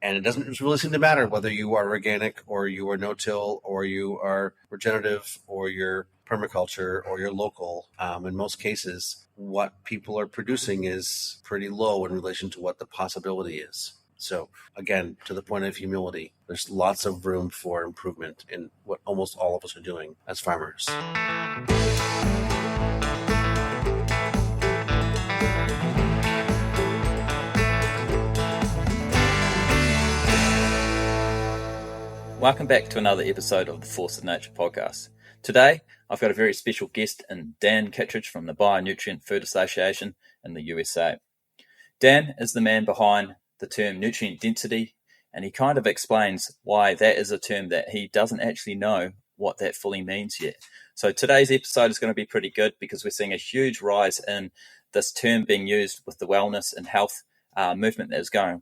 And it doesn't really seem to matter whether you are organic or you are no-till or you are regenerative or you're permaculture or you're local. In most cases, what people are producing is pretty low in relation to what the possibility is. So again, to the point of humility, there's lots of room for improvement in what almost all of us are doing as farmers. Welcome back to another episode of the Force of Nature podcast. Today, I've got a very special guest in Dan Kittredge from the Bionutrient Food Association in the USA. Dan is the man behind the term nutrient density, and he kind of explains why that is a term that he doesn't actually know what that fully means yet. So today's episode is going to be pretty good because we're seeing a huge rise in this term being used with the wellness and health movement that is going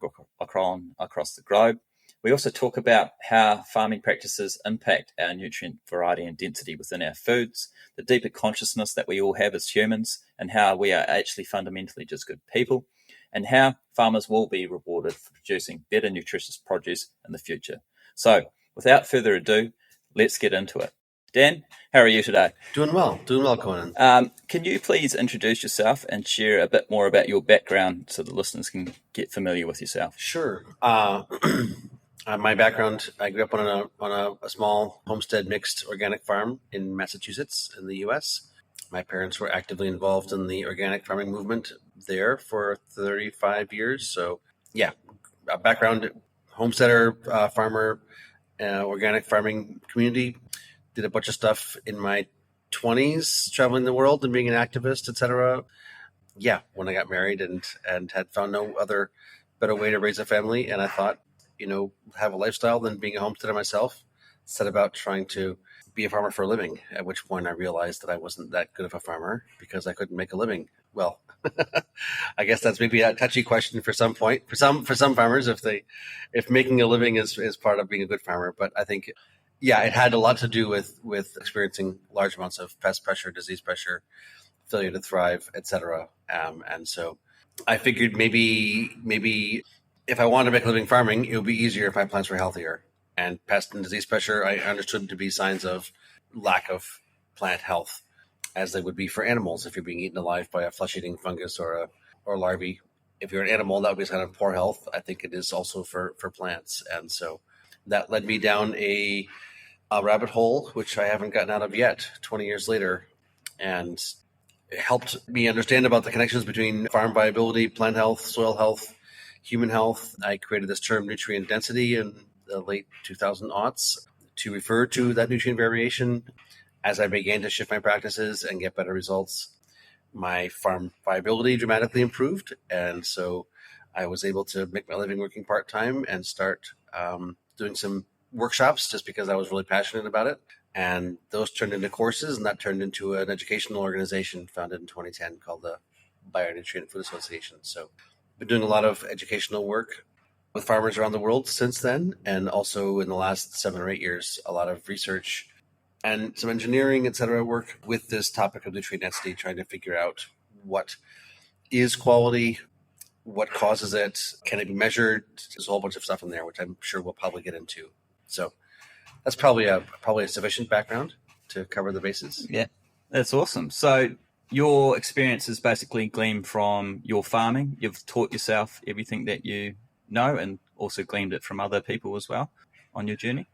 across the globe. We also talk about how farming practices impact our nutrient variety and density within our foods, the deeper consciousness that we all have as humans, and how we are actually fundamentally just good people, and how farmers will be rewarded for producing better nutritious produce in the future. So, without further ado, let's get into it. Dan, how are you today? Doing well, Conan. Can you please introduce yourself and share a bit more about your background so the listeners can get familiar with yourself? Sure. My background, I grew up on a small homestead mixed organic farm in Massachusetts in the U.S. My parents were actively involved in the organic farming movement there for 35 years. So, yeah, a background, homesteader, farmer, organic farming community. Did a bunch of stuff in my 20s, traveling the world and being an activist, etc. Yeah, when I got married and had found no other better way to raise a family, and I thought, have a lifestyle than being a homesteader myself, set about trying to be a farmer for a living, at which point I realized that I wasn't that good of a farmer because I couldn't make a living. Well, I guess that's maybe a touchy question for some farmers if making a living is part of being a good farmer. But I think, yeah, it had a lot to do with experiencing large amounts of pest pressure, disease pressure, failure to thrive, etc. And so I figured maybe if I wanted to make a living farming, it would be easier if my plants were healthier. And pest and disease pressure, I understood to be signs of lack of plant health, as they would be for animals if you're being eaten alive by a flesh-eating fungus or larvae. If you're an animal, that would be a sign of poor health. I think it is also for plants. And so that led me down a rabbit hole, which I haven't gotten out of yet, 20 years later. And it helped me understand about the connections between farm viability, plant health, soil health, human health. I created this term nutrient density in the late 2000s to refer to that nutrient variation. As I began to shift my practices and get better results, my farm viability dramatically improved. And so I was able to make my living working part-time and start doing some workshops just because I was really passionate about it. And those turned into courses, and that turned into an educational organization founded in 2010 called the Bionutrient Food Association. So been doing a lot of educational work with farmers around the world since then, and also in the last 7 or 8 years, a lot of research and some engineering, et cetera, work with this topic of nutrient density, trying to figure out what is quality, what causes it, can it be measured? There's a whole bunch of stuff in there, which I'm sure we'll probably get into. So that's probably a sufficient background to cover the bases. Yeah, that's awesome. So your experience is basically gleaned from your farming. You've taught yourself everything that you know and also gleaned it from other people as well on your journey?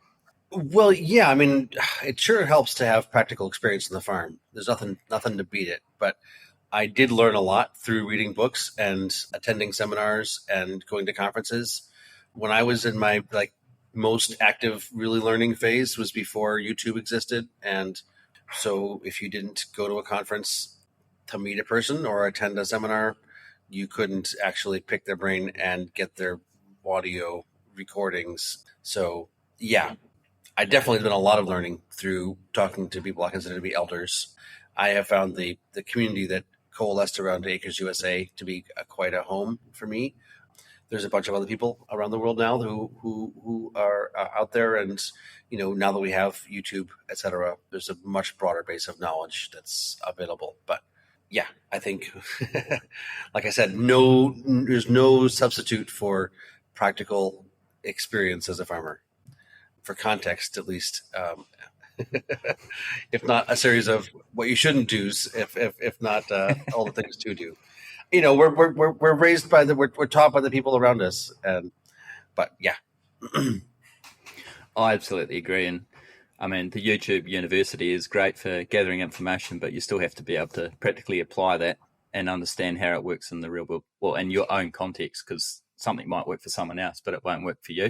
Well, yeah, I mean, it sure helps to have practical experience on the farm. There's nothing to beat it. But I did learn a lot through reading books and attending seminars and going to conferences. When I was in my most active really learning phase was before YouTube existed. And so if you didn't go to a conference to meet a person or attend a seminar, you couldn't actually pick their brain and get their audio recordings. So, yeah, I definitely done a lot of learning through talking to people I consider to be elders. I have found the community that coalesced around Acres USA to be quite a home for me. There's a bunch of other people around the world now who are out there, and now that we have YouTube, et cetera, there's a much broader base of knowledge that's available. But yeah, I think, like I said, there's no substitute for practical experience as a farmer. For context, at least, if not a series of what you shouldn't do, if not all the things to do. We're raised by we're taught by the people around us, but yeah. I absolutely agree. And I mean, the YouTube University is great for gathering information, but you still have to be able to practically apply that and understand how it works in the real world, well, in your own context, because something might work for someone else, but it won't work for you.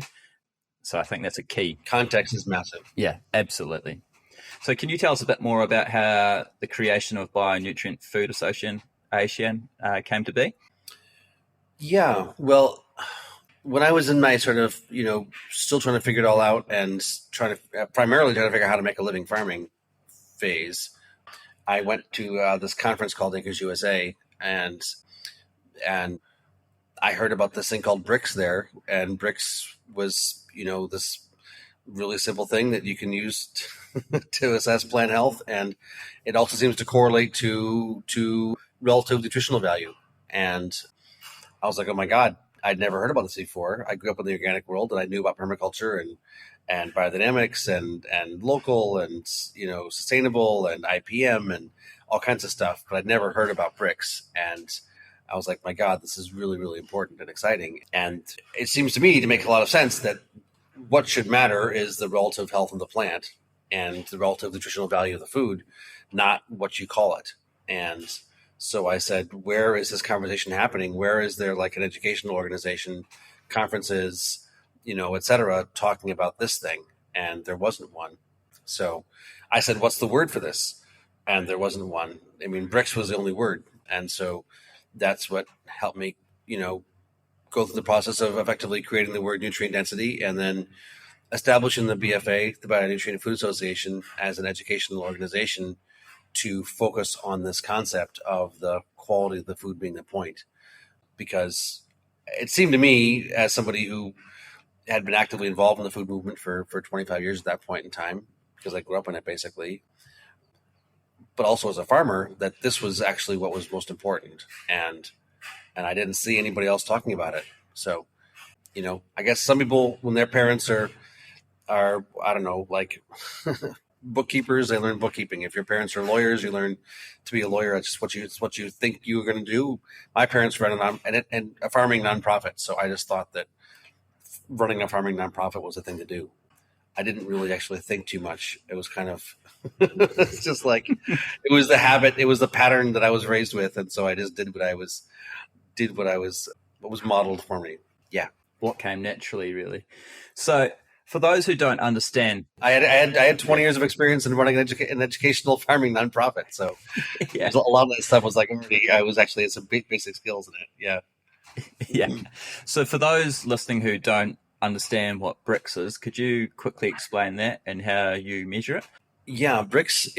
So I think that's a key. Context is massive. Yeah, absolutely. So can you tell us a bit more about how the creation of Bionutrient Food Association came to be? Yeah, well, when I was in my sort of, still trying to figure it all out and primarily trying to figure out how to make a living farming phase, I went to this conference called Acres USA, and I heard about this thing called brix there, and brix was, this really simple thing that you can use to assess plant health, and it also seems to correlate to relative nutritional value. And I was like, oh my God, I'd never heard about this before. I grew up in the organic world, and I knew about permaculture and biodynamics and local and sustainable and IPM and all kinds of stuff, but I'd never heard about brix. And I was like, my God, this is really, really important and exciting. And it seems to me to make a lot of sense that what should matter is the relative health of the plant and the relative nutritional value of the food, not what you call it. And so I said, where is this conversation happening? Where is there like an educational organization, conferences, et cetera, talking about this thing? And there wasn't one. So I said, what's the word for this? And there wasn't one. I mean, brix was the only word. And so that's what helped me, go through the process of effectively creating the word nutrient density and then establishing the BFA, the Bionutrient Food Association, as an educational organization to focus on this concept of the quality of the food being the point. Because it seemed to me, as somebody who had been actively involved in the food movement for 25 years at that point in time, because I grew up in it basically, but also as a farmer, that this was actually what was most important. And I didn't see anybody else talking about it. So, I guess some people, when their parents are I don't know, like bookkeepers, they learn bookkeeping. If your parents are lawyers, you learn to be a lawyer. It's just what you think you're going to do. My parents ran a farming nonprofit, so I just thought that running a farming nonprofit was the thing to do. I didn't really actually think too much. It was kind of, it's just like, it was the habit, it was the pattern that I was raised with, and so I just did what was modeled for me. Yeah, what came naturally, really. So, for those who don't understand, I had 20 years of experience in running an educational farming nonprofit, so yeah, a lot of that stuff was like I was actually had some basic skills in it. Yeah, yeah. So, for those listening who don't understand what brix is, could you quickly explain that and how you measure it? Yeah, brix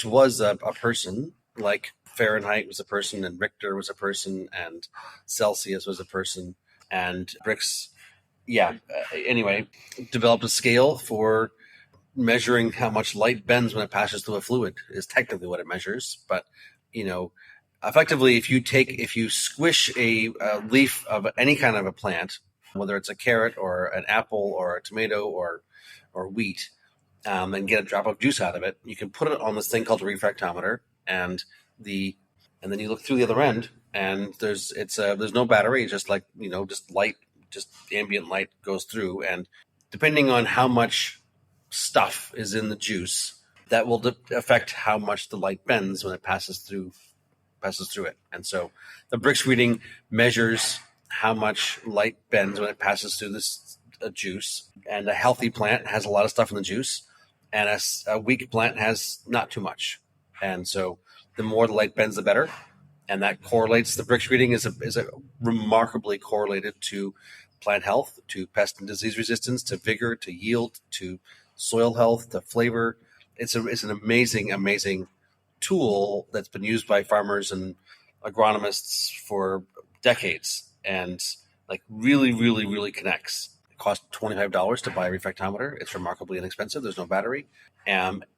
was a person, like Fahrenheit was a person, and Richter was a person, and Celsius was a person, and brix, anyway, developed a scale for measuring how much light bends when it passes through a fluid, is technically what it measures. But, effectively, if you squish a leaf of any kind of a plant, whether it's a carrot or an apple or a tomato or wheat, and get a drop of juice out of it, you can put it on this thing called a refractometer, and then you look through the other end, and there's no battery, just like just light, just ambient light goes through, and depending on how much stuff is in the juice, that will affect how much the light bends when it passes through it. And so the brix reading measures how much light bends when it passes through this juice. And a healthy plant has a lot of stuff in the juice, and a weak plant has not too much. And so the more the light bends, the better. And that correlates. The brix reading is remarkably correlated to plant health, to pest and disease resistance, to vigor, to yield, to soil health, to flavor. It's an amazing tool that's been used by farmers and agronomists for decades, and like really, really, really connects. It costs $25 to buy a refractometer. It's remarkably inexpensive. There's no battery.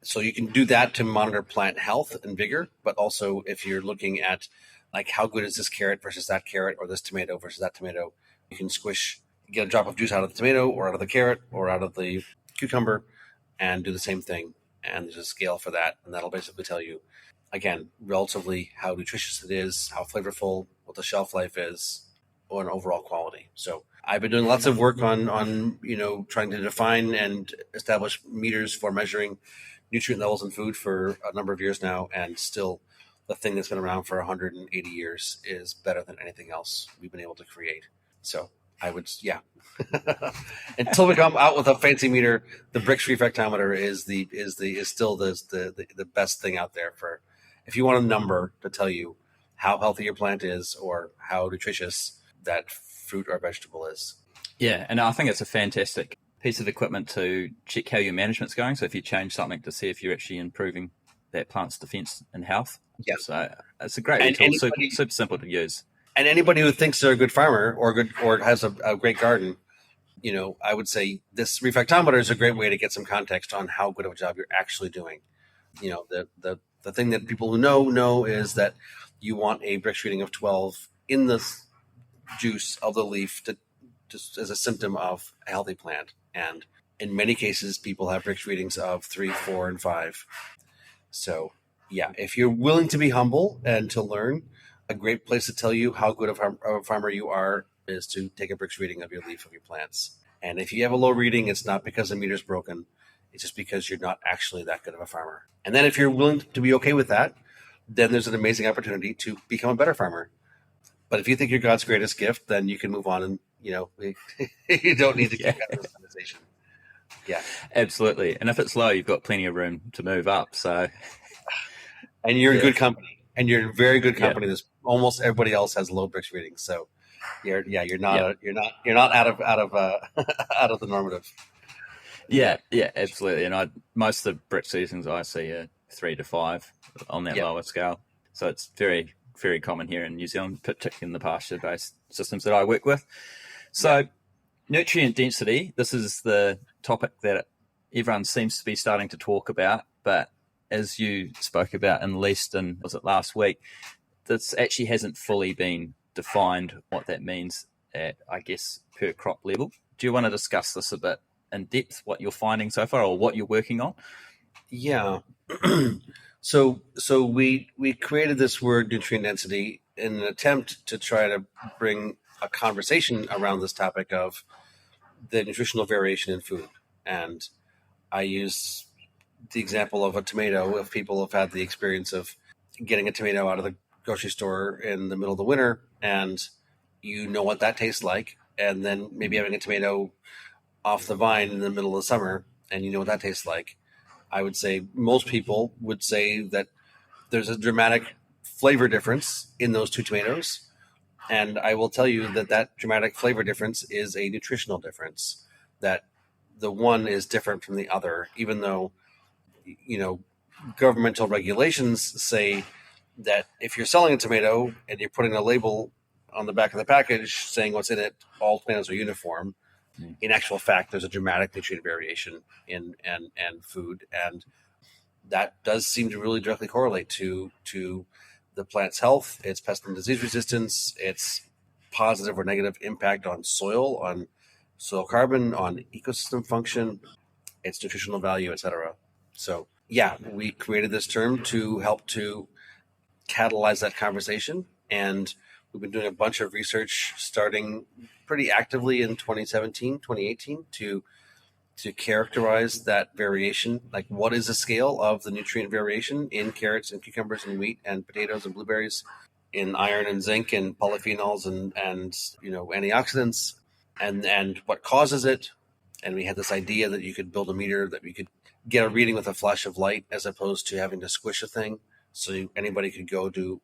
So you can do that to monitor plant health and vigor, but also if you're looking at like how good is this carrot versus that carrot, or this tomato versus that tomato, you can squish get a drop of juice out of the tomato or out of the carrot or out of the cucumber and do the same thing. And there's a scale for that. And that'll basically tell you, again, relatively how nutritious it is, how flavorful, what the shelf life is, or an overall quality. So I've been doing lots of work on trying to define and establish meters for measuring nutrient levels in food for a number of years now, and still the thing that's been around for 180 years is better than anything else we've been able to create. So I would, until we come out with a fancy meter, the brix refractometer is still the best thing out there for if you want a number to tell you how healthy your plant is or how nutritious that fruit or vegetable is. Yeah, and I think it's a fantastic piece of equipment to check how your management's going. So if you change something, to see if you're actually improving that plant's defense and health. Yeah. So it's a great tool, super simple to use. And anybody who thinks they're a good farmer or has a great garden, I would say this refractometer is a great way to get some context on how good of a job you're actually doing. The thing that people who know is that you want a brix reading of 12 in the juice of the leaf to just as a symptom of a healthy plant. And in many cases, people have brix readings of 3, 4, and 5. So, yeah, if you're willing to be humble and to learn, a great place to tell you how good of a farmer you are is to take a brix reading of your leaf of your plants. And if you have a low reading, it's not because the meter's broken. It's just because you're not actually that good of a farmer. And then if you're willing to be okay with that, then there's an amazing opportunity to become a better farmer. But if you think you're God's greatest gift, then you can move on and, you don't need to keep that conversation. Yeah, absolutely. And if it's low, you've got plenty of room to move up. So, and you're in good company, and you're in very good company. There's almost everybody else has low brix readings, so you're not out of out of the normative. Yeah, absolutely. And most of the brix readings I see are 3 to 5 on that lower scale. So it's very, very common here in New Zealand, particularly in the pasture-based systems that I work with. So nutrient density, this is the topic that everyone seems to be starting to talk about, but as you spoke about was it last week, this actually hasn't fully been defined what that means at, I guess, per crop level. Do you want to discuss this a bit in depth, what you're finding so far or what you're working on? Yeah. So we created this word nutrient density in an attempt to try to bring a conversation around this topic of the nutritional variation in food. And I use the example of a tomato. If people have had the experience of getting a tomato out of the grocery store in the middle of the winter and you know what that tastes like, and then maybe having a tomato off the vine in the middle of the summer and you know what that tastes like, I would say most people would say that there's a dramatic flavor difference in those two tomatoes. And I will tell you that dramatic flavor difference is a nutritional difference, that the one is different from the other, even though, governmental regulations say that if you're selling a tomato and you're putting a label on the back of the package saying what's in it, all tomatoes are uniform. In actual fact, there's a dramatic nutrient variation in food, and that does seem to really directly correlate to the plant's health, its pest and disease resistance, its positive or negative impact on soil carbon, on ecosystem function, its nutritional value, etc. So, we created this term to help to catalyze that conversation, and we've been doing a bunch of research starting pretty actively in 2017, 2018 to characterize that variation. Like, what is the scale of the nutrient variation in carrots and cucumbers and wheat and potatoes and blueberries, in iron and zinc and polyphenols and antioxidants, and what causes it. And we had this idea that you could build a meter that we could get a reading with a flash of light as opposed to having to squish a thing. So anybody could go to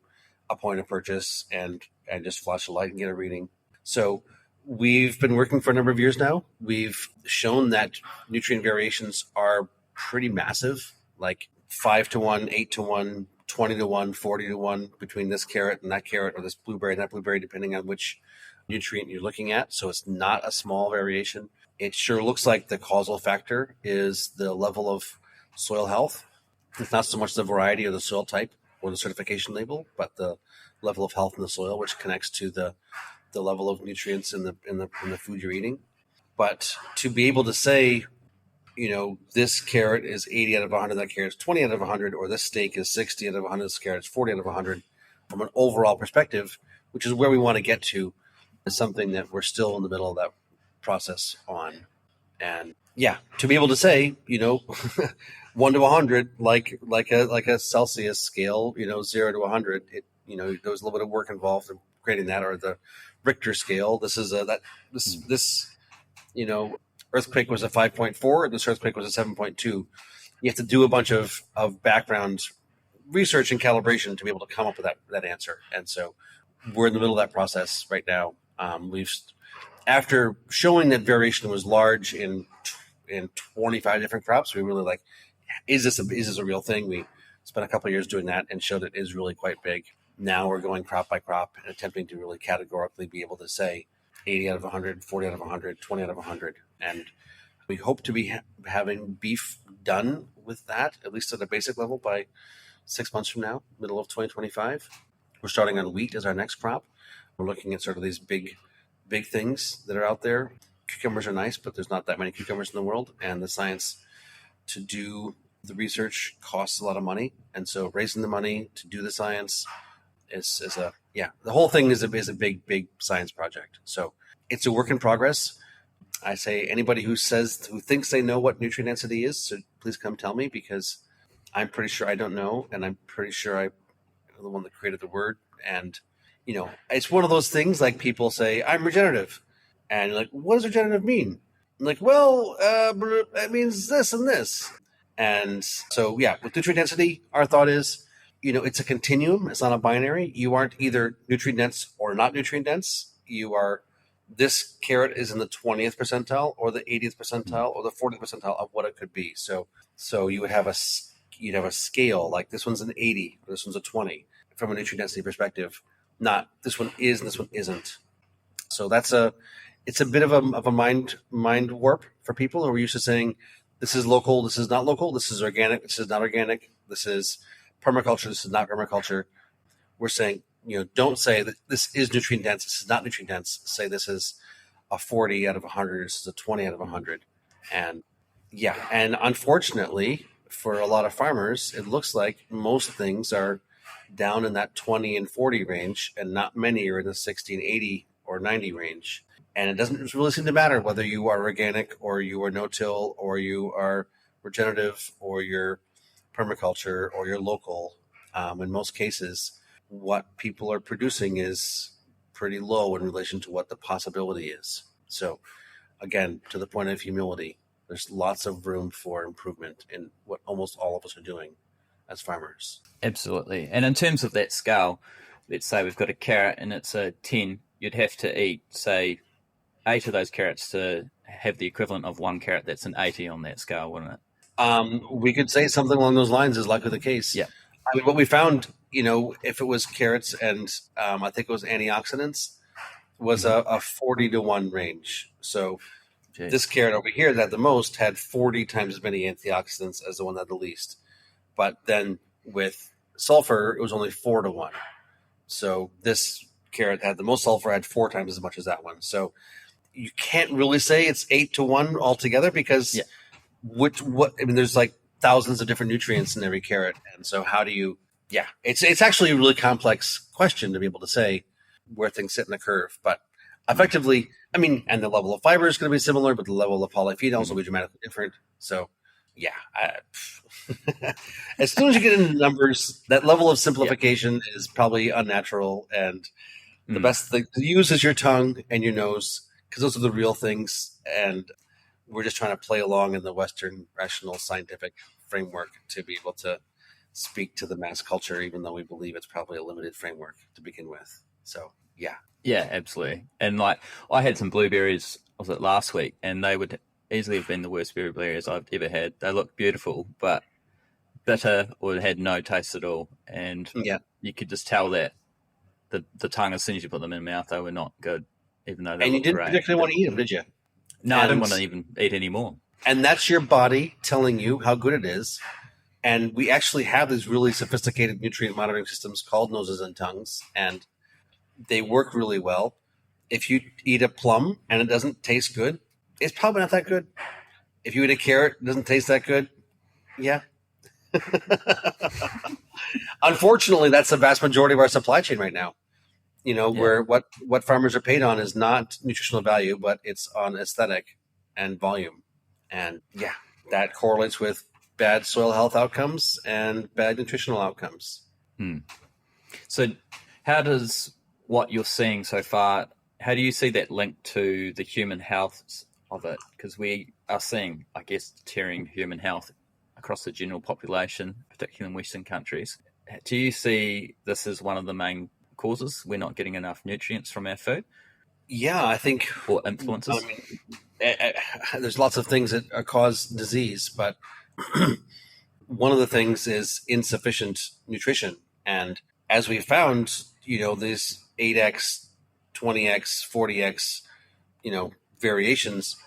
a point of purchase and just flash a light and get a reading. So we've been working for a number of years now. We've shown that nutrient variations are pretty massive, like 5 to 1, 8 to 1, 20 to 1, 40 to 1 between this carrot and that carrot, or this blueberry and that blueberry, depending on which nutrient you're looking at. So it's not a small variation. It sure looks like the causal factor is the level of soil health. It's not so much the variety or the soil type or the certification label, but the level of health in the soil, which connects to the the level of nutrients in the food you're eating. But to be able to say, this carrot is 80 out of 100, that carrot is 20 out of 100, or this steak is 60 out of 100, this carrot is 40 out of 100, from an overall perspective, which is where we want to get to, is something that we're still in the middle of that process on. And yeah, to be able to say, 1 to 100, like a Celsius scale, 0 to 100, there was a little bit of work involved in creating that, or the Richter scale. This is earthquake was a 5.4, and this earthquake was a 7.2. You have to do a bunch of background research and calibration to be able to come up with that answer. And so we're in the middle of that process right now. After showing that variation was large in 25 different crops, we really is this a real thing? We spent a couple of years doing that and showed it is really quite big. Now we're going crop by crop and attempting to really categorically be able to say 80 out of 100, 40 out of 100, 20 out of 100. And we hope to be having beef done with that, at least at a basic level, by 6 months from now, middle of 2025. We're starting on wheat as our next crop. We're looking at sort of these big things that are out there. Cucumbers are nice, but there's not that many cucumbers in the world. And the science to do the research costs a lot of money. And so raising the money to do the science the whole thing is a big science project. So it's a work in progress. I say anybody who thinks they know what nutrient density is, so please come tell me, because I'm pretty sure I don't know, and I'm pretty sure I'm the one that created the word. And it's one of those things, like people say I'm regenerative, and you're like, what does regenerative mean? I'm like, well, it means this and this. And so with nutrient density, our thought is, it's a continuum. It's not a binary. You aren't either nutrient dense or not nutrient dense. This carrot is in the 20th percentile or the 80th percentile or the 40th percentile of what it could be. So you would have a scale, like this one's an 80, or this one's a 20 from a nutrient density perspective. Not this one is and this one isn't. So it's a bit of a mind warp for people who are used to saying this is local, this is not local, this is organic, this is not organic, this is permaculture, this is not permaculture. We're saying, don't say that this is nutrient dense, this is not nutrient dense. Say this is a 40 out of 100, this is a 20 out of 100. And unfortunately, for a lot of farmers, it looks like most things are down in that 20 and 40 range, and not many are in the 60 and 80 or 90 range. And it doesn't really seem to matter whether you are organic or you are no-till or you are regenerative or you're permaculture or you're local. In most cases, what people are producing is pretty low in relation to what the possibility is. So again, to the point of humility, there's lots of room for improvement in what almost all of us are doing as farmers. Absolutely. And in terms of that scale, let's say we've got a carrot and it's a 10, you'd have to eat, say, 8 of those carrots to have the equivalent of one carrot that's an 80 on that scale, wouldn't it? We could say something along those lines is likely the case. Yeah. I mean, what we found, if it was carrots and I think it was antioxidants, was a 40 to 1 range. So this carrot over here that had the most had 40 times as many antioxidants as the one that had the least. But then with sulfur, it was only 4 to 1. So this carrot had the most sulfur, had 4 times as much as that one. So you can't really say it's 8 to 1 altogether, because there's like thousands of different nutrients in every carrot. And so how do you, it's actually a really complex question to be able to say where things sit in the curve. But effectively, and the level of fiber is going to be similar, but the level of polyphenols will be dramatically different. So as soon as you get into numbers, that level of simplification is probably unnatural. And the best thing to use is your tongue and your nose, because those are the real things. And we're just trying to play along in the Western rational scientific framework to be able to speak to the mass culture, even though we believe it's probably a limited framework to begin with. So, Yeah, absolutely. And like, I had some blueberries, was it last week, and they would easily have been the worst blueberries I've ever had. They looked beautiful, but bitter, or had no taste at all. And you could just tell that the tongue, as soon as you put them in your mouth, they were not good, even though they and you didn't great. particularly want to eat them, did you? No, I didn't want to even eat any more. And that's your body telling you how good it is. And we actually have these really sophisticated nutrient monitoring systems called noses and tongues, and they work really well. If you eat a plum and it doesn't taste good, it's probably not that good. If you eat a carrot, it doesn't taste that good. Yeah. Unfortunately, that's the vast majority of our supply chain right now. Where what farmers are paid on is not nutritional value, but it's on aesthetic and volume. And yeah, that correlates with bad soil health outcomes and bad nutritional outcomes. So how does what you're seeing so far, how do you see that linked to the human health of it? Because we are seeing, I guess, tearing human health across the general population, particularly in Western countries. Do you see this as one of the main causes? We're not getting enough nutrients from our food? Yeah, I think. Or influences? There's lots of things that cause disease, but one of the things is insufficient nutrition. And as we found, these 8x, 20x, 40x, variations,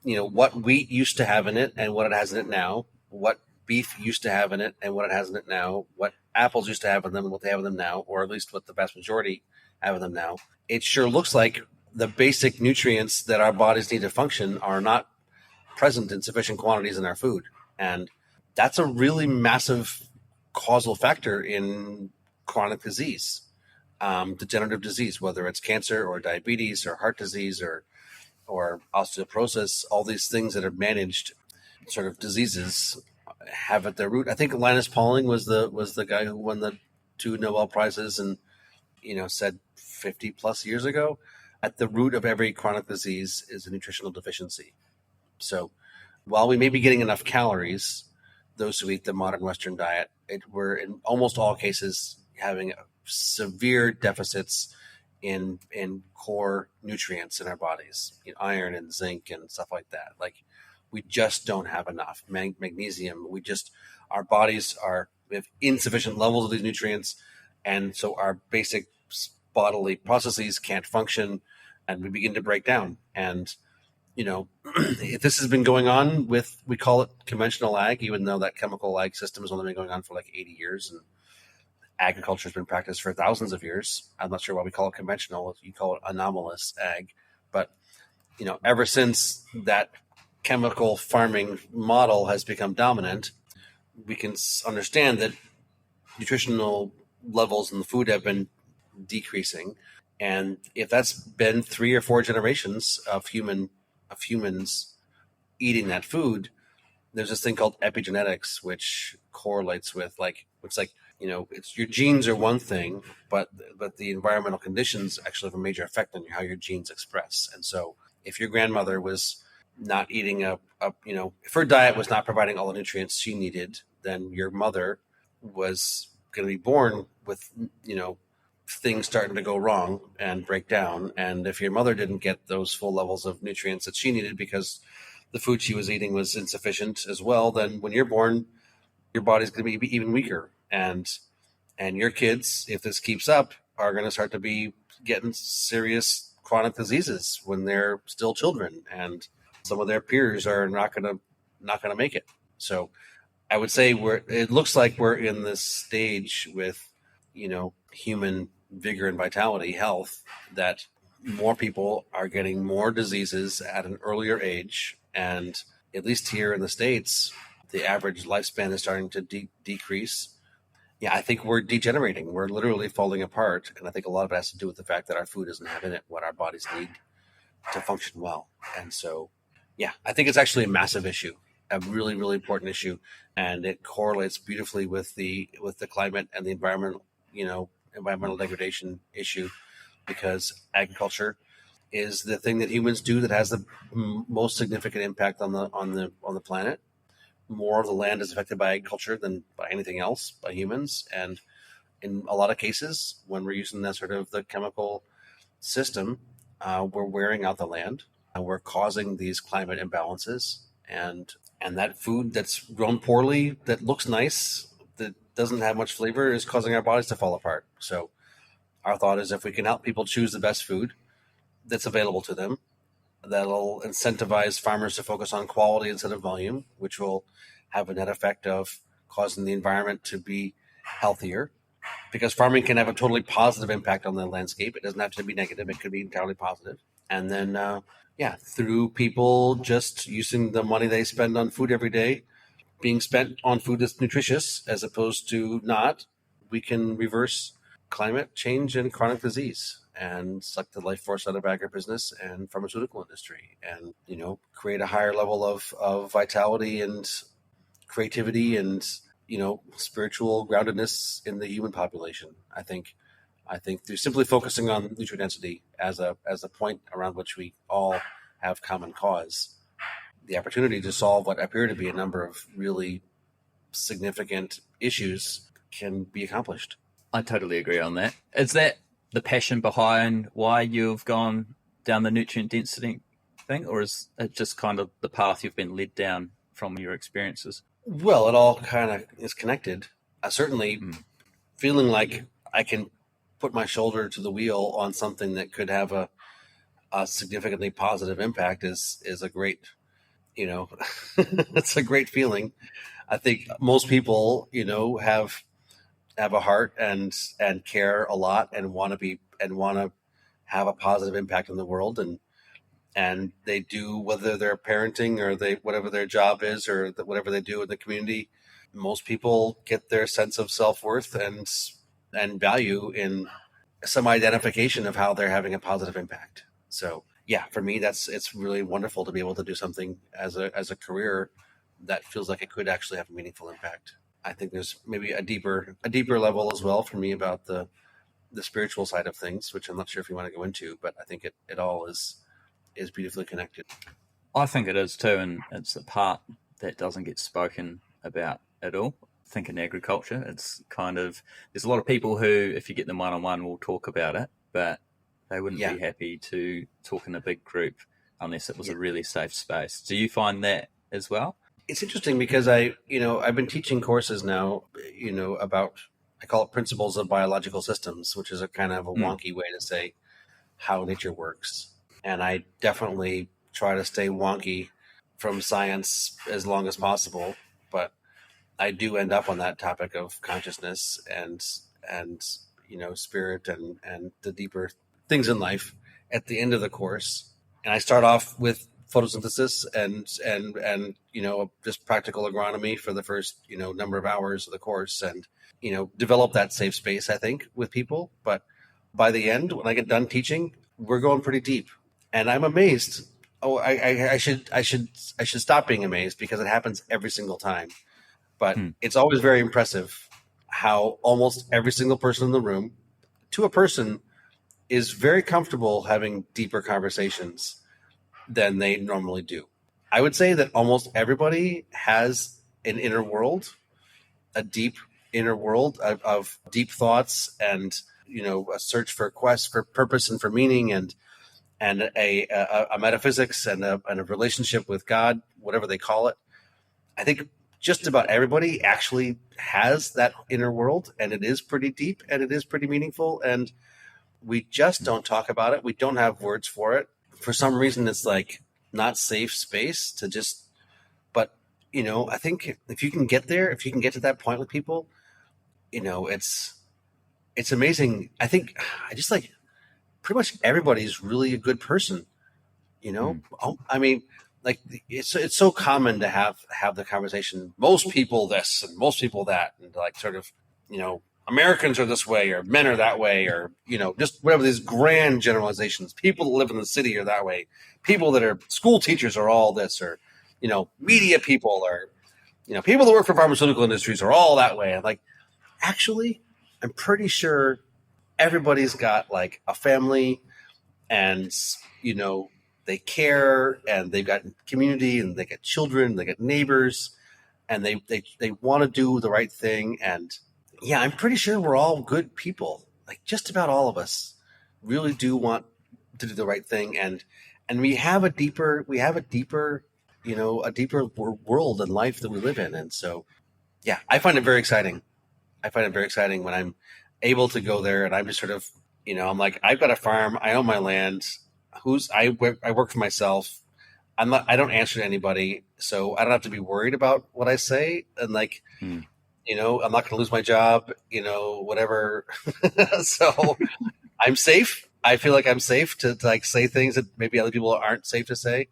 what wheat used to have in it and what it has in it now, what beef used to have in it and what it has in it now, what apples used to have in them and what they have in them now, or at least what the vast majority have in them now. It sure looks like the basic nutrients that our bodies need to function are not present in sufficient quantities in our food. And that's a really massive causal factor in chronic disease, degenerative disease, whether it's cancer or diabetes or heart disease or osteoporosis. All these things that are managed sort of diseases have at their root. I think Linus Pauling was the guy who won the 2 Nobel Prizes and said 50 plus years ago, at the root of every chronic disease is a nutritional deficiency. So while we may be getting enough calories, those who eat the modern Western diet, we're in almost all cases having severe deficits in core nutrients in our bodies, iron and zinc and stuff like that. Like, we just don't have enough magnesium. Our bodies we have insufficient levels of these nutrients, and so our basic bodily processes can't function, and we begin to break down. And if this has been going on with, we call it conventional ag, even though that chemical ag system has only been going on for like 80 years, and agriculture has been practiced for thousands of years. I'm not sure why we call it conventional. You call it anomalous ag, but ever since that chemical farming model has become dominant, we can understand that nutritional levels in the food have been decreasing. And if that's been 3 or 4 generations of humans eating that food, there's this thing called epigenetics, which correlates with it's your genes are one thing, but the environmental conditions actually have a major effect on how your genes express. And so if your grandmother was not eating if her diet was not providing all the nutrients she needed, then your mother was going to be born with, things starting to go wrong and break down. And if your mother didn't get those full levels of nutrients that she needed because the food she was eating was insufficient as well, then when you're born, your body's going to be even weaker. And your kids, if this keeps up, are going to start to be getting serious chronic diseases when they're still children, and some of their peers are not going to make it. So I would say it looks like we're in this stage with, human vigor and vitality, health, that more people are getting more diseases at an earlier age. And at least here in the States, the average lifespan is starting to decrease. Yeah, I think we're degenerating. We're literally falling apart. And I think a lot of it has to do with the fact that our food doesn't have in it what our bodies need to function well. And so, yeah, I think it's actually a massive issue, a really, really important issue. And it correlates beautifully with the climate and the environmental degradation issue, because agriculture is the thing that humans do that has the most significant impact on the planet. More of the land is affected by agriculture than by anything else, by humans. And in a lot of cases, when we're using that sort of the chemical system, we're wearing out the land. We're causing these climate imbalances, and that food that's grown poorly, that looks nice, that doesn't have much flavor, is causing our bodies to fall apart. So our thought is, if we can help people choose the best food that's available to them, that'll incentivize farmers to focus on quality instead of volume, which will have a net effect of causing the environment to be healthier, because farming can have a totally positive impact on the landscape. It doesn't have to be negative. It could be entirely positive. And then, through people just using the money they spend on food every day, being spent on food that's nutritious as opposed to not, we can reverse climate change and chronic disease and suck the life force out of agribusiness and pharmaceutical industry and, create a higher level of vitality and creativity and, spiritual groundedness in the human population. I think through simply focusing on nutrient density as a point around which we all have common cause, the opportunity to solve what appear to be a number of really significant issues can be accomplished. I totally agree on that. Is that the passion behind why you've gone down the nutrient density thing, or is it just kind of the path you've been led down from your experiences? Well, it all kind of is connected. Certainly feeling like I can put my shoulder to the wheel on something that could have a significantly positive impact is a great, it's a great feeling. I think most people, have a heart and care a lot and want to have a positive impact on the world, and they do, whether they're parenting or whatever their job is or whatever they do in the community. Most people get their sense of self-worth and value in some identification of how they're having a positive impact. So yeah, for me, it's really wonderful to be able to do something as a career that feels like it could actually have a meaningful impact. I think there's maybe a deeper level as well for me about the spiritual side of things, which I'm not sure if you want to go into, but I think it all is beautifully connected. I think it is too, and it's the part that doesn't get spoken about at all. I think in agriculture, it's kind of, there's a lot of people who, if you get them one-on-one, will talk about it, but they wouldn't be happy to talk in a big group unless it was a really safe space. Do you find that as well? It's interesting because I've been teaching courses now, about, I call it principles of biological systems, which is a kind of a wonky way to say how nature works. And I definitely try to stay wonky from science as long as possible, but I do end up on that topic of consciousness and spirit and the deeper things in life at the end of the course. And I start off with photosynthesis and just practical agronomy for the first number of hours of the course, and develop that safe space, I think, with people. But by the end, when I get done teaching, we're going pretty deep, and I'm amazed. I should stop being amazed, because it happens every single time. But it's always very impressive how almost every single person in the room, to a person, is very comfortable having deeper conversations than they normally do. I would say that almost everybody has an inner world, a deep inner world of deep thoughts and, a search for quest for purpose and for meaning and a metaphysics and a relationship with God, whatever they call it. I think just about everybody actually has that inner world, and it is pretty deep and it is pretty meaningful. And we just don't talk about it. We don't have words for it. For some reason, it's like not safe space to just, but, I think if you can get there, if you can get to that point with people, it's amazing. I think I just like pretty much everybody's really a good person, I mean, like it's so common to have the conversation, most people this and most people that, and like sort of, Americans are this way or men are that way, or, just whatever, these grand generalizations. People that live in the city are that way. People that are school teachers are all this, or, media people are, people that work for pharmaceutical industries are all that way. And like, actually, I'm pretty sure everybody's got like a family and, they care and they've got community and they got children, they got neighbors, and they want to do the right thing. And yeah, I'm pretty sure we're all good people. Like just about all of us really do want to do the right thing. And we have a deeper, world and life that we live in. And so, yeah, I find it very exciting. When I'm able to go there and I'm just sort of, I'm like, I've got a farm, I own my land. I work for myself. I don't answer to anybody, so I don't have to be worried about what I say. And like, I'm not going to lose my job, whatever. So I'm safe. I feel like I'm safe to like say things that maybe other people aren't safe to say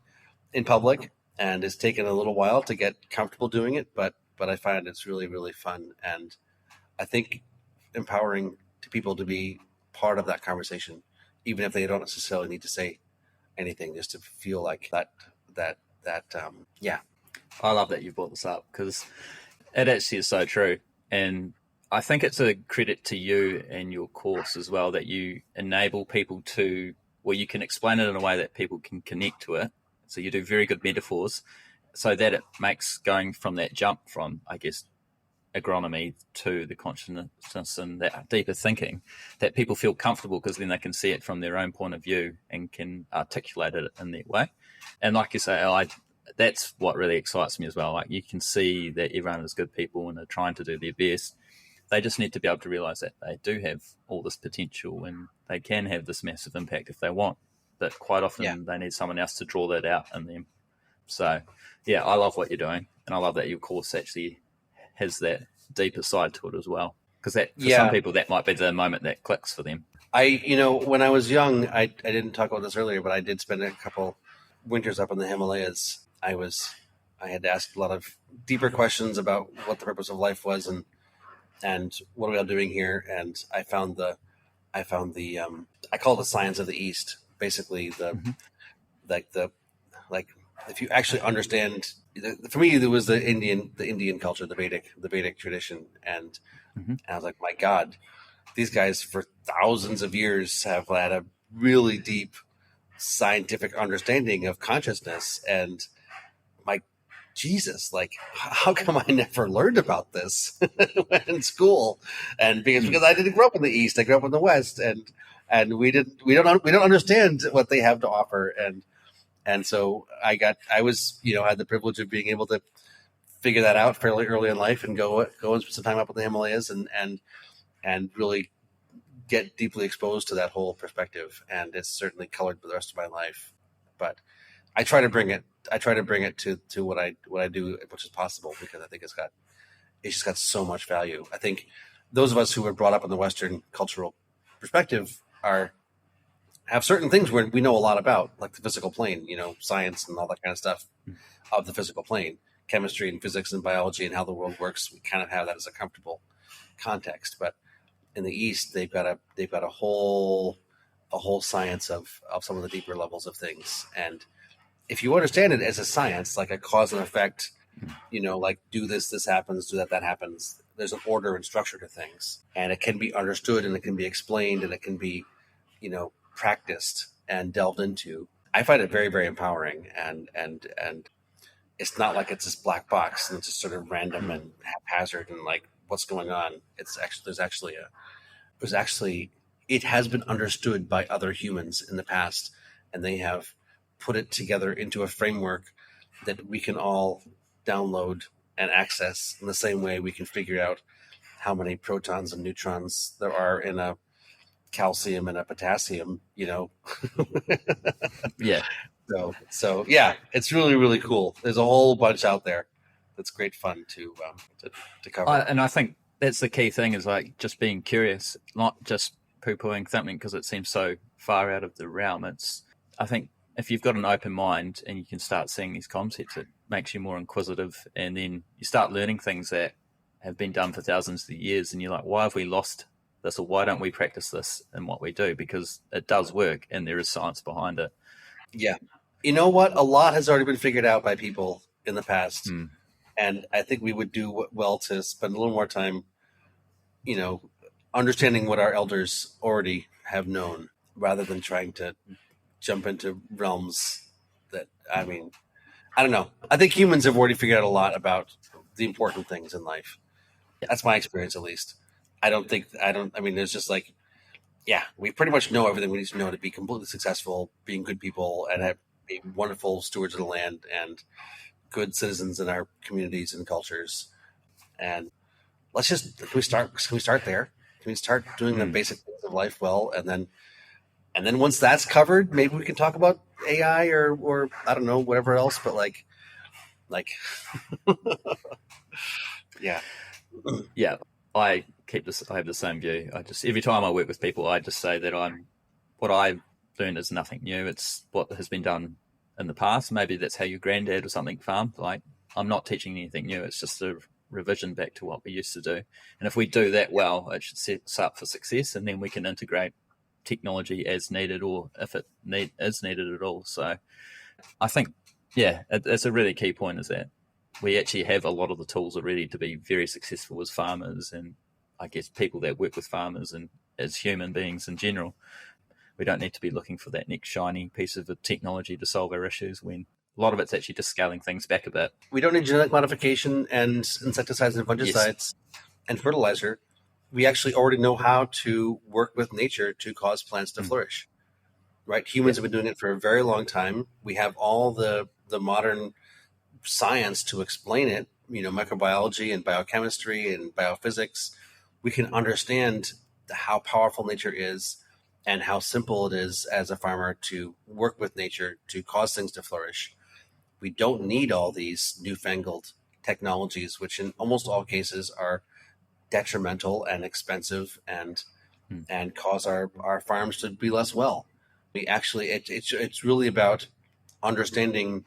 in public. And it's taken a little while to get comfortable doing it, but I find it's really, really fun. And I think empowering to people to be part of that conversation, even if they don't necessarily need to say anything, just to feel like yeah. I love that you brought this up because it actually is so true. And I think it's a credit to you and your course as well that you enable people to, well, you can explain it in a way that people can connect to it. So you do very good metaphors so that it makes going from that jump from, I guess, agronomy to the consciousness and that deeper thinking, that people feel comfortable because then they can see it from their own point of view and can articulate it in that way. And like you say, that's what really excites me as well. Like you can see that everyone is good people and are trying to do their best. They just need to be able to realize that they do have all this potential and they can have this massive impact if they want. But quite often they need someone else to draw that out in them. So, yeah, I love what you're doing. And I love that your course actually has that deeper side to it as well. Because that for some people, that might be the moment that clicks for them. When I was young, I didn't talk about this earlier, but I did spend a couple winters up in the Himalayas. I had to ask a lot of deeper questions about what the purpose of life was and what are we all doing here. And I found I call it the science of the East. Basically, if you actually understand. For me, there was the Indian culture, the Vedic tradition, and I was like, my God, these guys for thousands of years have had a really deep scientific understanding of consciousness, and my Jesus, like, how come I never learned about this in school? And because I didn't grow up in the East, I grew up in the West, and we don't understand what they have to offer, and so I had the privilege of being able to figure that out fairly early in life and go and spend some time up in the Himalayas and really get deeply exposed to that whole perspective. And it's certainly colored the rest of my life. But I try to bring it to what I do as much as possible, because I think it's just got so much value. I think those of us who were brought up in the Western cultural perspective have certain things where we know a lot about, like the physical plane, science and all that kind of stuff of the physical plane, chemistry and physics and biology and how the world works. We kind of have that as a comfortable context. But in the East, they've got a whole science of some of the deeper levels of things. And if you understand it as a science, like a cause and effect, like do this happens, do that happens. There's an order and structure to things, and it can be understood and it can be explained and it can be, practiced and delved into. I find it very, very empowering, and it's not like it's this black box and it's just sort of random and haphazard and like what's going on. It has been understood by other humans in the past, and they have put it together into a framework that we can all download and access in the same way we can figure out how many protons and neutrons there are in a calcium and a potassium, Yeah. So yeah, it's really, really cool. There's a whole bunch out there that's great fun to cover. And I think that's the key thing, is like just being curious, not just poo-pooing something because it seems so far out of the realm. I think if you've got an open mind and you can start seeing these concepts, it makes you more inquisitive, and then you start learning things that have been done for thousands of years, and you're like, why have we lost this, or why don't we practice this in what we do? Because it does work and there is science behind it. Yeah. You know what? A lot has already been figured out by people in the past. And I think we would do well to spend a little more time, understanding what our elders already have known, rather than trying to jump into realms that, I don't know. I think humans have already figured out a lot about the important things in life. That's my experience, at least. There's just like, we pretty much know everything we need to know to be completely successful, being good people, and be wonderful stewards of the land and good citizens in our communities and cultures. And can we start there? Can we start doing the basic things of life well? And then once that's covered, maybe we can talk about AI or I don't know, whatever else, but like, yeah. Yeah, I have the same view. Every time I work with people, I just say that what I learned is nothing new. It's what has been done in the past. Maybe that's how your granddad or something farmed. Like, I'm not teaching anything new. It's just a revision back to what we used to do. And if we do that well, it should set us up for success, and then we can integrate technology as needed, or if it is needed at all. So I think, yeah, it's a really key point, is that we actually have a lot of the tools already to be very successful as farmers, and I guess people that work with farmers and as human beings in general. We don't need to be looking for that next shiny piece of technology to solve our issues, when a lot of it's actually just scaling things back a bit. We don't need genetic modification and insecticides and fungicides Yes. and fertilizer. We actually already know how to work with nature to cause plants to flourish. Right? Humans have been doing it for a very long time. We have all the modern science to explain it, microbiology and biochemistry and biophysics. We can understand how powerful nature is and how simple it is as a farmer to work with nature to cause things to flourish. We don't need all these newfangled technologies, which in almost all cases are detrimental and expensive and cause our farms to be less well. We actually it's really about understanding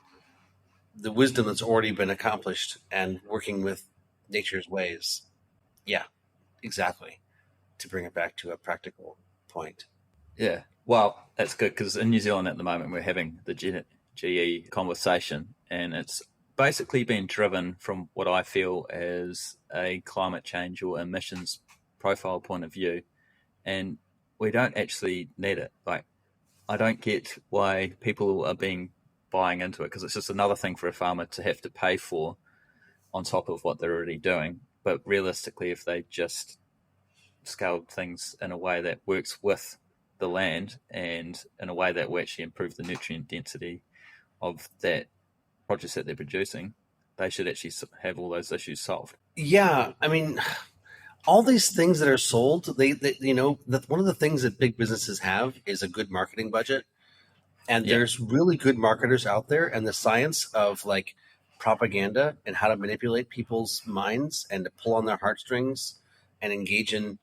the wisdom that's already been accomplished and working with nature's ways. Yeah, exactly. To bring it back to a practical point. Yeah. Well, that's good, because in New Zealand at the moment we're having the GE conversation, and it's basically been driven from what I feel as a climate change or emissions profile point of view, and we don't actually need it. Like, I don't get why people are buying into it, because it's just another thing for a farmer to have to pay for on top of what they're already doing. But realistically, if they just scaled things in a way that works with the land and in a way that will actually improve the nutrient density of that produce that they're producing, they should actually have all those issues solved. Yeah, I mean, all these things that are sold, one of the things that big businesses have is a good marketing budget. And Yeah. there's really good marketers out there, and the science of like propaganda and how to manipulate people's minds and to pull on their heartstrings and engage in,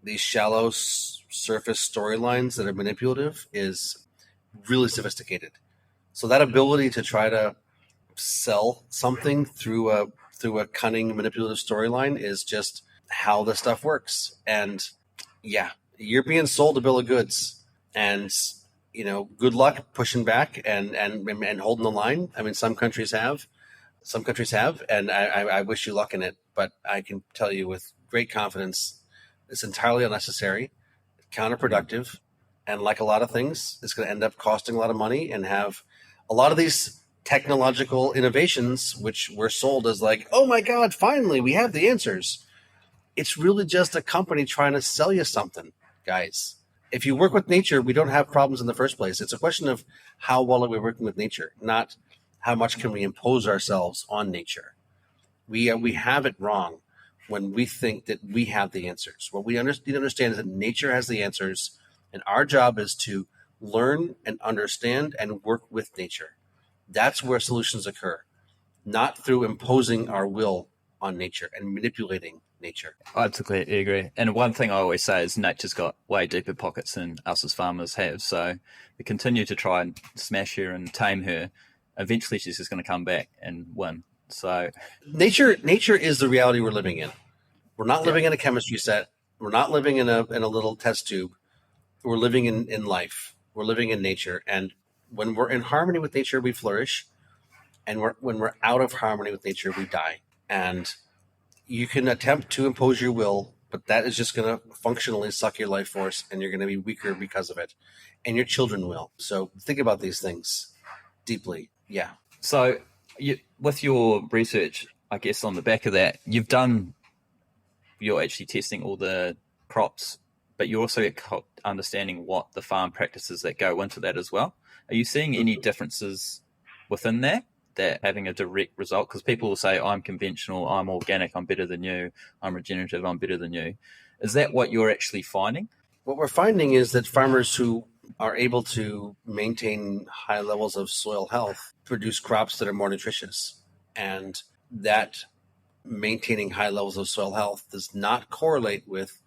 these shallow surface storylines that are manipulative is really sophisticated. So that ability to try to sell something through a cunning manipulative storyline is just how the stuff works. And yeah, you're being sold a bill of goods, and good luck pushing back and holding the line. I mean, some countries have, and I wish you luck in it. But I can tell you with great confidence, it's entirely unnecessary, counterproductive, and like a lot of things, it's going to end up costing a lot of money and have a lot of these technological innovations, which were sold as like, oh my God, finally we have the answers. It's really just a company trying to sell you something, guys. If you work with nature, we don't have problems in the first place. It's a question of how well are we working with nature, not how much can we impose ourselves on nature. We have it wrong when we think that we have the answers. What we need to understand is that nature has the answers, and our job is to learn and understand and work with nature. That's where solutions occur, not through imposing our will on nature and manipulating nature. I completely agree. And one thing I always say is nature's got way deeper pockets than us as farmers have. So we continue to try and smash her and tame her. Eventually she's just going to come back and win. So nature is the reality we're living in. We're not living in a chemistry set. We're not living in a little test tube. We're living in life. We're living in nature. And when we're in harmony with nature, we flourish. And when we're out of harmony with nature, we die. And you can attempt to impose your will, but that is just going to functionally suck your life force, and you're going to be weaker because of it. And your children will. So think about these things deeply. Yeah. So with your research, I guess on the back of that, you're actually testing all the crops, but you're also understanding what the farm practices that go into that as well. Are you seeing any differences within that having a direct result? Because people will say, I'm conventional, I'm organic, I'm better than you, I'm regenerative, I'm better than you. Is that what you're actually finding? What we're finding is that farmers who are able to maintain high levels of soil health produce crops that are more nutritious. And that maintaining high levels of soil health does not correlate with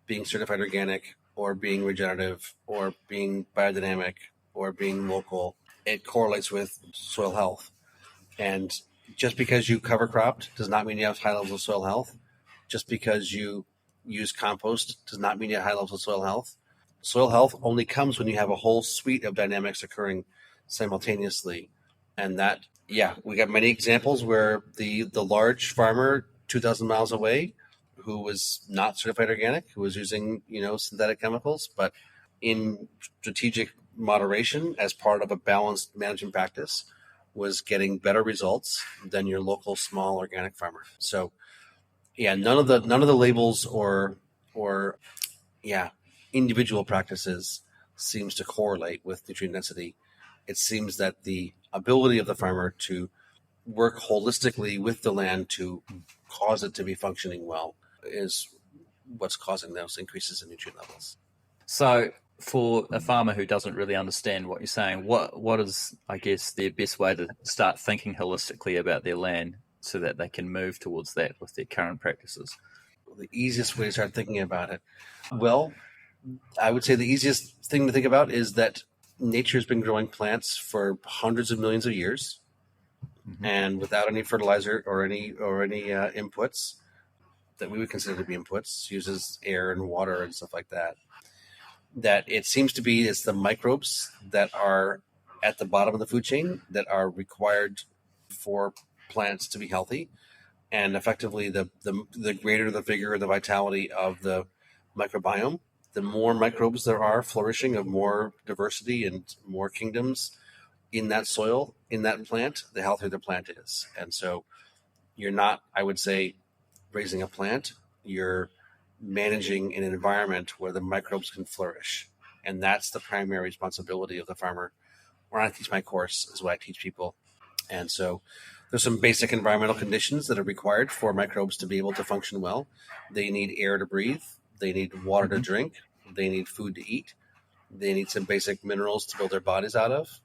being certified organic or being regenerative or being biodynamic or being local. It correlates with soil health. And just because you cover cropped does not mean you have high levels of soil health. Just because you use compost does not mean you have high levels of soil health. Soil health only comes when you have a whole suite of dynamics occurring simultaneously. And that, we got many examples where the large farmer 2,000 miles away who was not certified organic, who was using, synthetic chemicals, but in strategic moderation as part of a balanced management practice, was getting better results than your local small organic farmer. So, none of the labels or individual practices seems to correlate with nutrient density. It seems that the ability of the farmer to work holistically with the land to cause it to be functioning well is what's causing those increases in nutrient levels. So for a farmer who doesn't really understand what you're saying, what is, I guess, their best way to start thinking holistically about their land so that they can move towards that with their current practices? The easiest way to start thinking about it, well, I would say the easiest thing to think about is that nature has been growing plants for hundreds of millions of years, and without any fertilizer or any inputs that we would consider to be inputs, uses air and water and stuff like that. That it seems to be it's the microbes that are at the bottom of the food chain that are required for plants to be healthy, and effectively the greater the vigor and the vitality of the microbiome, the more microbes there are flourishing, of more diversity and more kingdoms in that soil, in that plant, the healthier the plant is. And so you're not, I would say, raising a plant, you're managing an environment where the microbes can flourish. And that's the primary responsibility of the farmer. When I teach my course is what I teach people. And so there's some basic environmental conditions that are required for microbes to be able to function well. They need air to breathe. They need water to drink. They need food to eat. They need some basic minerals to build their bodies out of.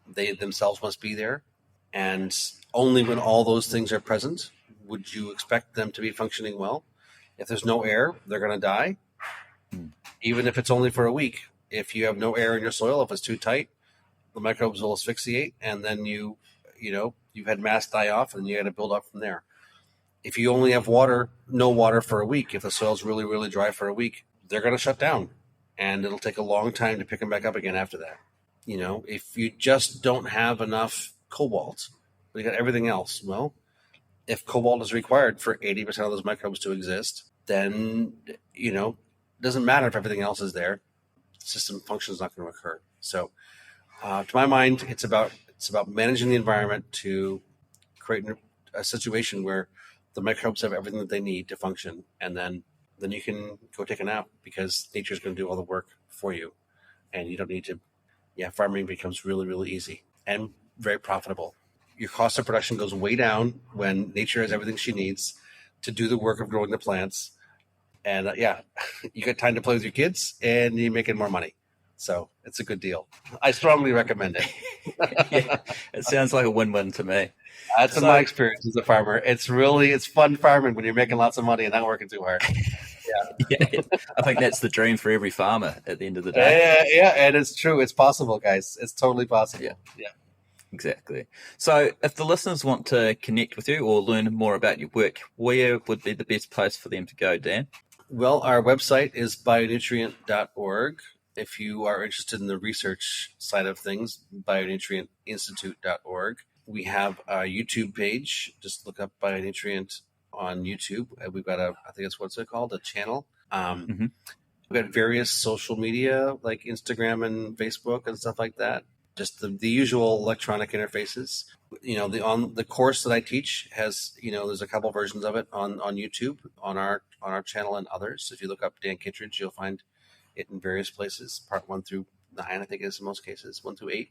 They themselves must be there. And only when all those things are present would you expect them to be functioning well. If there's no air, they're going to die, even if it's only for a week. If you have no air in your soil, if it's too tight, the microbes will asphyxiate, and then you've had mass die off, and you got to build up from there. If you only have no water for a week, if the soil's really, really dry for a week, they're going to shut down, and it'll take a long time to pick them back up again after that. If you just don't have enough cobalt, but you got everything else, well, if cobalt is required for 80% of those microbes to exist, then, it doesn't matter if everything else is there. System function is not going to occur. So, to my mind, it's about managing the environment to create a situation where the microbes have everything that they need to function, and then you can go take a nap because nature is going to do all the work for you, and you don't need to. Farming becomes really, really easy and very profitable. Your cost of production goes way down when nature has everything she needs to do the work of growing the plants. And you get time to play with your kids and you're making more money. So it's a good deal. I strongly recommend it. It sounds like a win-win to me. That's my experience as a farmer. It's fun farming when you're making lots of money and not working too hard. I think that's the dream for every farmer at the end of the day. And it's true. It's possible, guys. It's totally possible. Yeah. Exactly. So if the listeners want to connect with you or learn more about your work, where would be the best place for them to go, Dan? Well, our website is bionutrient.org. If you are interested in the research side of things, bionutrientinstitute.org. We have a YouTube page. Just look up Bionutrient on YouTube. We've got I think that's what's it called, a channel. We've got various social media like Instagram and Facebook and stuff like that. Just the usual electronic interfaces. The course that I teach has, there's a couple versions of it on YouTube, on our channel and others. If you look up Dan Kittredge, you'll find it in various places, part 1 through 9, I think it is in most cases, 1 through 8.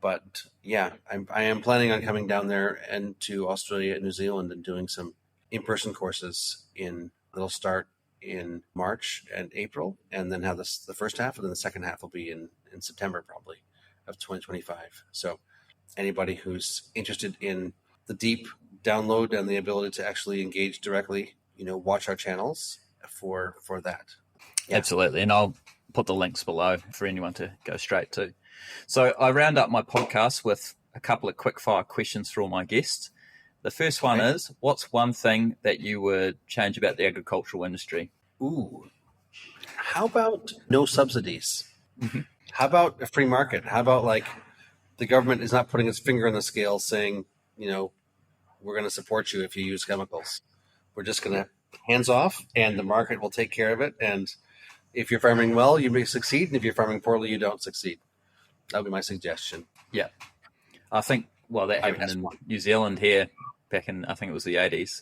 But I am planning on coming down there and to Australia and New Zealand and doing some in-person courses that'll start in March and April, and then have the first half, and then the second half will be in September probably of 2025. So anybody who's interested in the deep download and the ability to actually engage directly, watch our channels for that. Yeah. Absolutely. And I'll put the links below for anyone to go straight to. So I round up my podcast with a couple of quick fire questions for all my guests. The first one is, what's one thing that you would change about the agricultural industry? Ooh, how about no subsidies? Mm-hmm. How about a free market? How about like the government is not putting its finger on the scale saying, we're going to support you if you use chemicals. We're just going to hands off and the market will take care of it. And if you're farming well, you may succeed. And if you're farming poorly, you don't succeed. That would be my suggestion. Yeah. I think, that happened in New Zealand here back in, I think it was the 80s.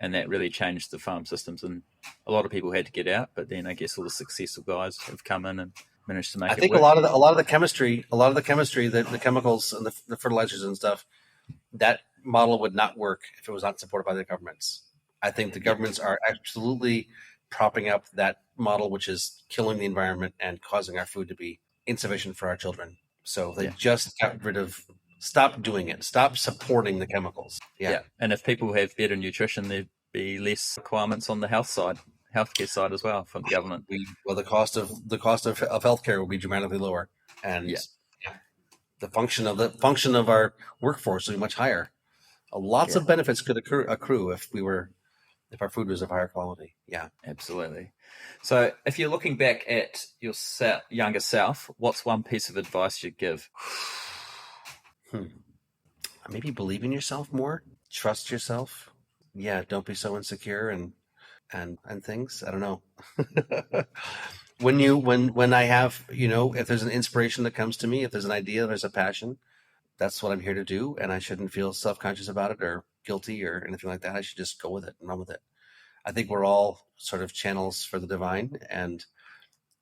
And that really changed the farm systems. And a lot of people had to get out. But then I guess all the successful guys have come in and managed to make it work. I think a lot of the chemistry, the chemicals and the fertilizers and stuff, that model would not work if it was not supported by the governments. I think the governments are absolutely propping up that model, which is killing the environment and causing our food to be insufficient for our children. So they just stop doing it. Stop supporting the chemicals. Yeah. And if people have better nutrition, there'd be less requirements on the healthcare side as well from the government. The cost of healthcare will be dramatically lower, and the function of our workforce will be much higher. Lots of benefits could accrue if our food was of higher quality. Yeah, absolutely. So if you're looking back at your younger self, what's one piece of advice you'd give? Maybe believe in yourself more. Trust yourself. Yeah, don't be so insecure and things. I don't know. when I have, if there's an inspiration that comes to me, if there's an idea, there's a passion, that's what I'm here to do. And I shouldn't feel self-conscious about it or guilty or anything like that. I should just go with it and run with it. I think we're all sort of channels for the divine. And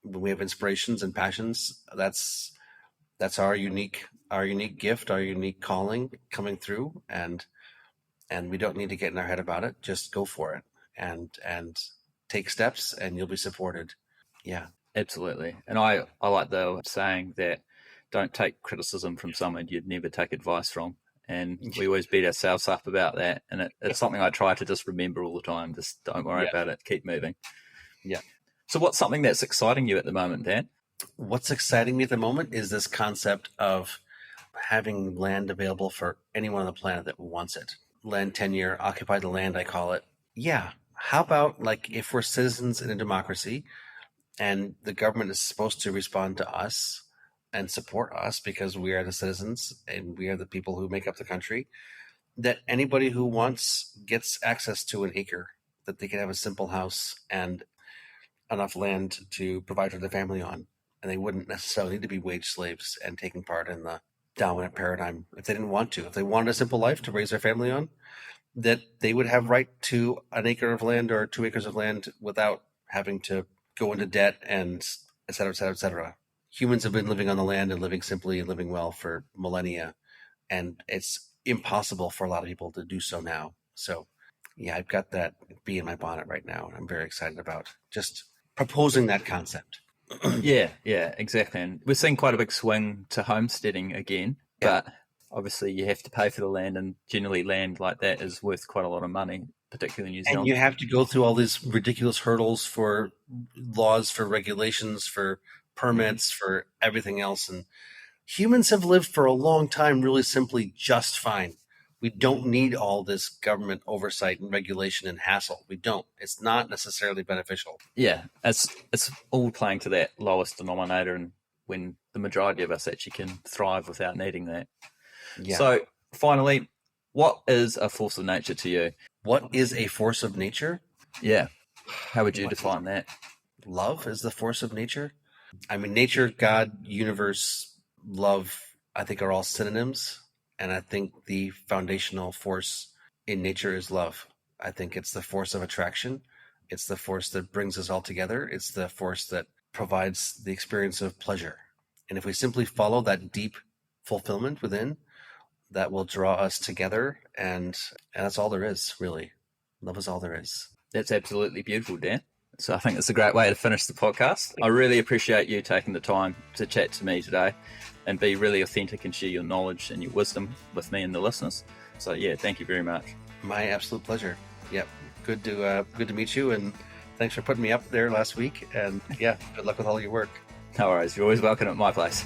when we have inspirations and passions, that's our unique gift, our unique calling coming through. And we don't need to get in our head about it. Just go for it and take steps and you'll be supported. Yeah, absolutely. And I like the saying that don't take criticism from someone you'd never take advice from. And we always beat ourselves up about that. And it's something I try to just remember all the time. Just don't worry about it. Keep moving. Yeah. So what's something that's exciting you at the moment, Dan? What's exciting me at the moment is this concept of having land available for anyone on the planet that wants it. Land tenure, occupy the land, I call it. Yeah. How about if we're citizens in a democracy and the government is supposed to respond to us and support us because we are the citizens and we are the people who make up the country, that anybody who wants gets access to an acre, that they can have a simple house and enough land to provide for their family on. And they wouldn't necessarily need to be wage slaves and taking part in the dominant paradigm if they didn't want to. If they wanted a simple life to raise their family on, that they would have right to an acre of land or 2 acres of land without having to go into debt and et cetera, et cetera, et cetera. Humans have been living on the land and living simply and living well for millennia. And it's impossible for a lot of people to do so now. So yeah, I've got that bee in my bonnet right now. And I'm very excited about just proposing that concept. Yeah, exactly. And we're seeing quite a big swing to homesteading again, but obviously you have to pay for the land, and generally land like that is worth quite a lot of money, particularly in New Zealand. And you have to go through all these ridiculous hurdles for laws, for regulations, for permits, for everything else. And humans have lived for a long time really simply just fine. We don't need all this government oversight and regulation and hassle. We don't. It's not necessarily beneficial. Yeah, it's all playing to that lowest denominator, and when the majority of us actually can thrive without needing that. Yeah. So finally, what is a force of nature to you? What is a force of nature? Yeah. How would you define that? Love is the force of nature. I mean, nature, God, universe, love, I think are all synonyms. And I think the foundational force in nature is love. I think it's the force of attraction. It's the force that brings us all together. It's the force that provides the experience of pleasure. And if we simply follow that deep fulfillment within, that will draw us together. And that's all there is, really. Love is all there is. That's absolutely beautiful, Dan. So I think it's a great way to finish the podcast. I really appreciate you taking the time to chat to me today and be really authentic and share your knowledge and your wisdom with me and the listeners. So yeah, thank you very much. My absolute pleasure. Yep. Good to meet you, and thanks for putting me up there last week. And yeah, good luck with all your work. No worries. You're always welcome at my place.